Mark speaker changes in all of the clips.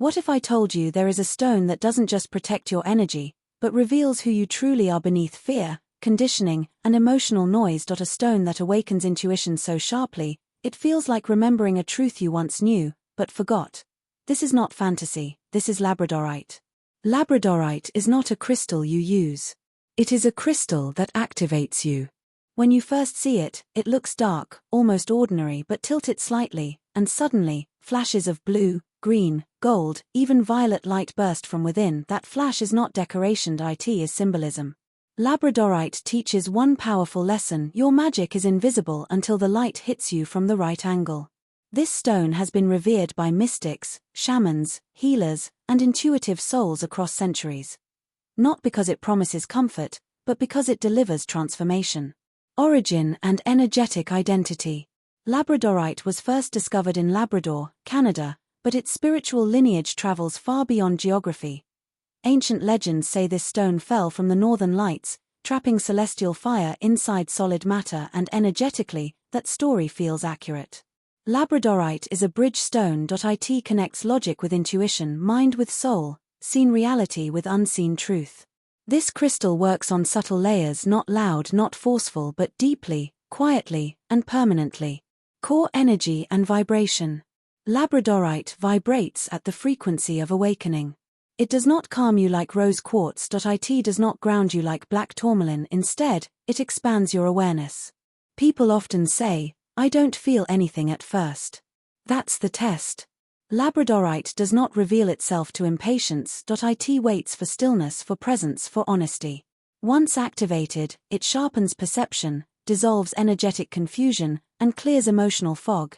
Speaker 1: What if I told you there is a stone that doesn't just protect your energy, but reveals who you truly are beneath fear, conditioning, and emotional noise? A stone that awakens intuition so sharply, it feels like remembering a truth you once knew, but forgot. This is not fantasy, this is Labradorite. Labradorite is not a crystal you use. It is a crystal that activates you. When you first see it, it looks dark, almost ordinary, but tilt it slightly, and suddenly, flashes of blue, green, gold, even violet light burst from within. That flash is not decoration, it is symbolism. Labradorite teaches one powerful lesson: your magic is invisible until the light hits you from the right angle. This stone has been revered by mystics, shamans, healers, and intuitive souls across centuries. Not because it promises comfort, but because it delivers transformation. Origin and energetic identity. Labradorite was first discovered in Labrador, Canada, but its spiritual lineage travels far beyond geography. Ancient legends say this stone fell from the northern lights, trapping celestial fire inside solid matter, and energetically, that story feels accurate. Labradorite is a bridge stone. It connects logic with intuition, mind with soul, seen reality with unseen truth. This crystal works on subtle layers, not loud, not forceful, but deeply, quietly, and permanently. Core energy and vibration. Labradorite vibrates at the frequency of awakening. It does not calm you like rose quartz. It does not ground you like black tourmaline. Instead, it expands your awareness. People often say, "I don't feel anything at first." That's the test. Labradorite does not reveal itself to impatience. It waits for stillness, for presence, for honesty. Once activated, it sharpens perception, dissolves energetic confusion, and clears emotional fog.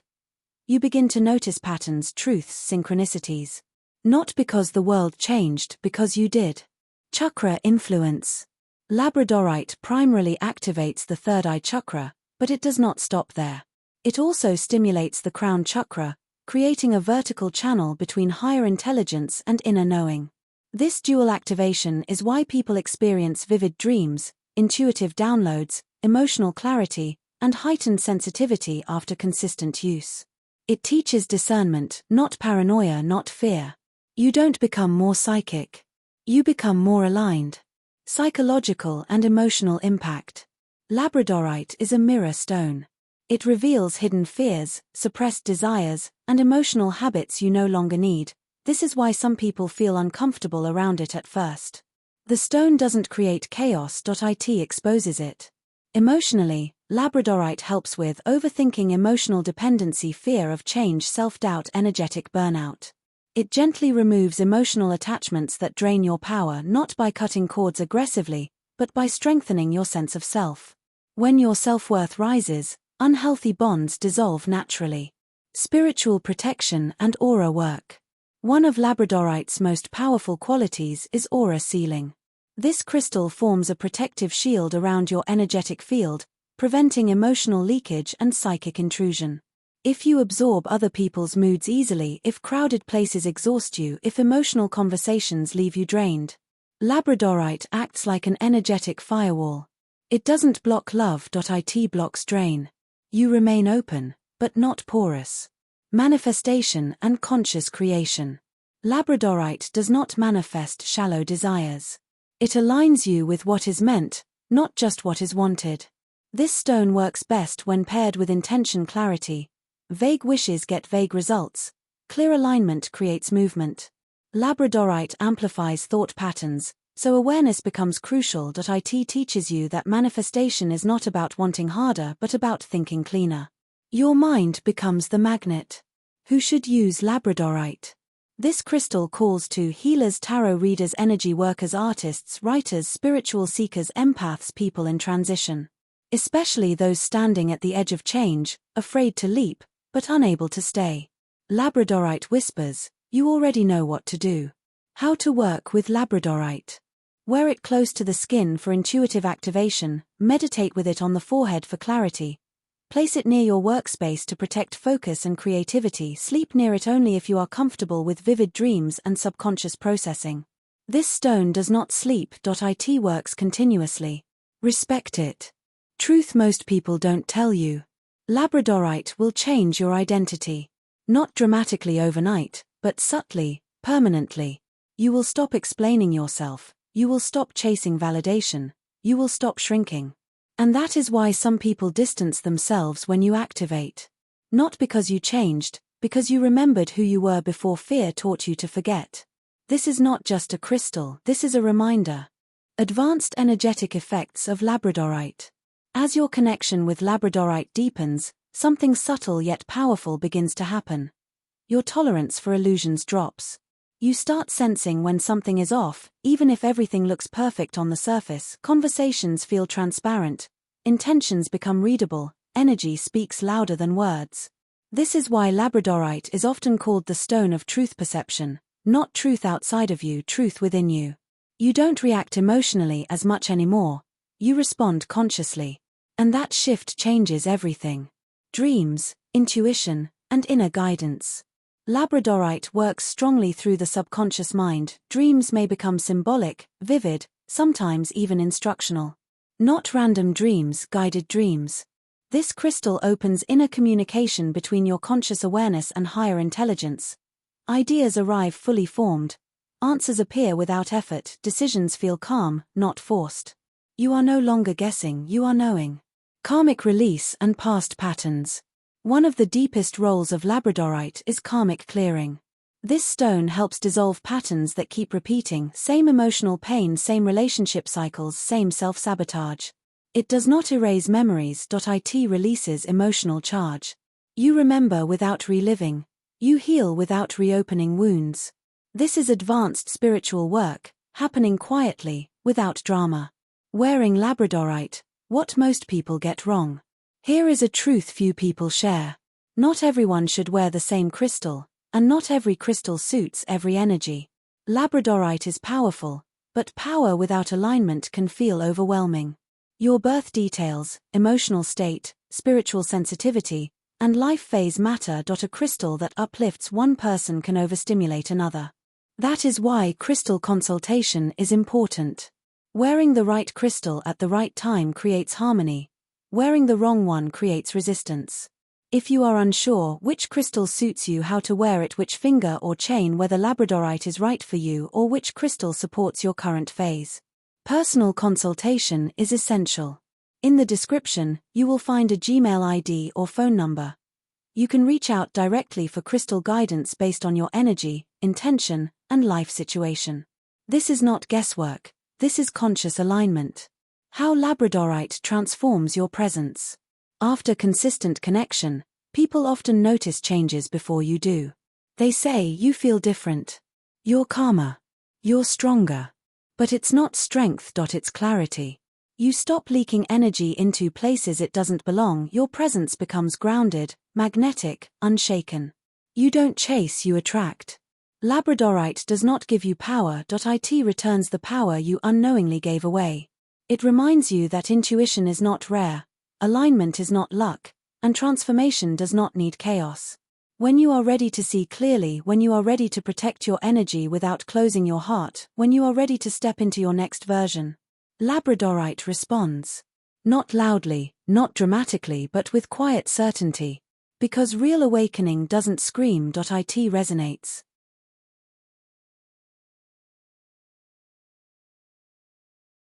Speaker 1: You begin to notice patterns, truths, synchronicities. Not because the world changed, because you did. Chakra influence. Labradorite primarily activates the third eye chakra, but it does not stop there. It also stimulates the crown chakra, creating a vertical channel between higher intelligence and inner knowing. This dual activation is why people experience vivid dreams, intuitive downloads, emotional clarity, and heightened sensitivity after consistent use. It teaches discernment, not paranoia, not fear. You don't become more psychic. You become more aligned. Psychological and emotional impact. Labradorite is a mirror stone. It reveals hidden fears, suppressed desires, and emotional habits you no longer need. This is why some people feel uncomfortable around it at first. The stone doesn't create chaos. It exposes it. Emotionally, Labradorite helps with overthinking, emotional dependency, fear of change, self-doubt, energetic burnout. It gently removes emotional attachments that drain your power, not by cutting cords aggressively, but by strengthening your sense of self. When your self-worth rises, unhealthy bonds dissolve naturally. Spiritual protection and aura work. One of Labradorite's most powerful qualities is aura sealing. This crystal forms a protective shield around your energetic field, preventing emotional leakage and psychic intrusion. If you absorb other people's moods easily, if crowded places exhaust you, if emotional conversations leave you drained, Labradorite acts like an energetic firewall. It doesn't block love. It blocks drain. You remain open, but not porous. Manifestation and conscious creation. Labradorite does not manifest shallow desires. It aligns you with what is meant, not just what is wanted. This stone works best when paired with intention, clarity. Vague wishes get vague results. Clear alignment creates movement. Labradorite amplifies thought patterns, so awareness becomes crucial. It teaches you that manifestation is not about wanting harder but about thinking cleaner. Your mind becomes the magnet. Who should use Labradorite? This crystal calls to healers, tarot readers, energy workers, artists, writers, spiritual seekers, empaths, people in transition. Especially those standing at the edge of change, afraid to leap, but unable to stay. Labradorite whispers, you already know what to do. How to work with Labradorite. Wear it close to the skin for intuitive activation, meditate with it on the forehead for clarity. Place it near your workspace to protect focus and creativity. Sleep near it only if you are comfortable with vivid dreams and subconscious processing. This stone does not sleep. It works continuously. Respect it. Truth most people don't tell you. Labradorite will change your identity. Not dramatically overnight, but subtly, Permanently. You will stop explaining yourself, you will stop chasing validation, you will stop shrinking. And that is why some people distance themselves when you activate. Not because you changed, because you remembered who you were before fear taught you to forget. This is not just a crystal, this is a reminder. Advanced energetic effects of Labradorite. As your connection with Labradorite deepens, something subtle yet powerful begins to happen. Your tolerance for illusions drops. You start sensing when something is off, even if everything looks perfect on the surface. Conversations feel transparent, intentions become readable, energy speaks louder than words. This is why Labradorite is often called the stone of truth perception, not truth outside of you, truth within you. You don't react emotionally as much anymore, you respond consciously. And that shift changes everything. Dreams, intuition, and inner guidance. Labradorite works strongly through the subconscious mind. Dreams may become symbolic, vivid, sometimes even instructional. Not random dreams, guided dreams. This crystal opens inner communication between your conscious awareness and higher intelligence. Ideas arrive fully formed. Answers appear without effort. Decisions feel calm, not forced. You are no longer guessing, you are knowing. Karmic release and past patterns. One of the deepest roles of Labradorite is karmic clearing. This stone helps dissolve patterns that keep repeating, same emotional pain, same relationship cycles, same self-sabotage. It does not erase memories. It releases emotional charge. You remember without reliving. You heal without reopening wounds. This is advanced spiritual work, happening quietly, without drama. Wearing Labradorite, what most people get wrong. Here is a truth few people share. Not everyone should wear the same crystal, and not every crystal suits every energy. Labradorite is powerful, but power without alignment can feel overwhelming. Your birth details, emotional state, spiritual sensitivity, and life phase matter. A crystal that uplifts one person can overstimulate another. That is why crystal consultation is important. Wearing the right crystal at the right time creates harmony. Wearing the wrong one creates resistance. If you are unsure which crystal suits you, how to wear it, which finger or chain, whether Labradorite is right for you, or which crystal supports your current phase. Personal consultation is essential. In the description, you will find a Gmail ID or phone number. You can reach out directly for crystal guidance based on your energy, intention, and life situation. This is not guesswork, this is conscious alignment. How Labradorite transforms your presence. After consistent connection, people often notice changes before you do. They say you feel different. You're calmer. You're stronger. But it's not strength. It's clarity. You stop leaking energy into places it doesn't belong. Your presence becomes grounded, magnetic, unshaken. You don't chase, you attract. Labradorite does not give you power. It returns the power you unknowingly gave away. It reminds you that intuition is not rare, alignment is not luck, and transformation does not need chaos. When you are ready to see clearly, when you are ready to protect your energy without closing your heart, when you are ready to step into your next version, Labradorite responds. Not loudly, not dramatically, but with quiet certainty. Because real awakening doesn't scream. It resonates.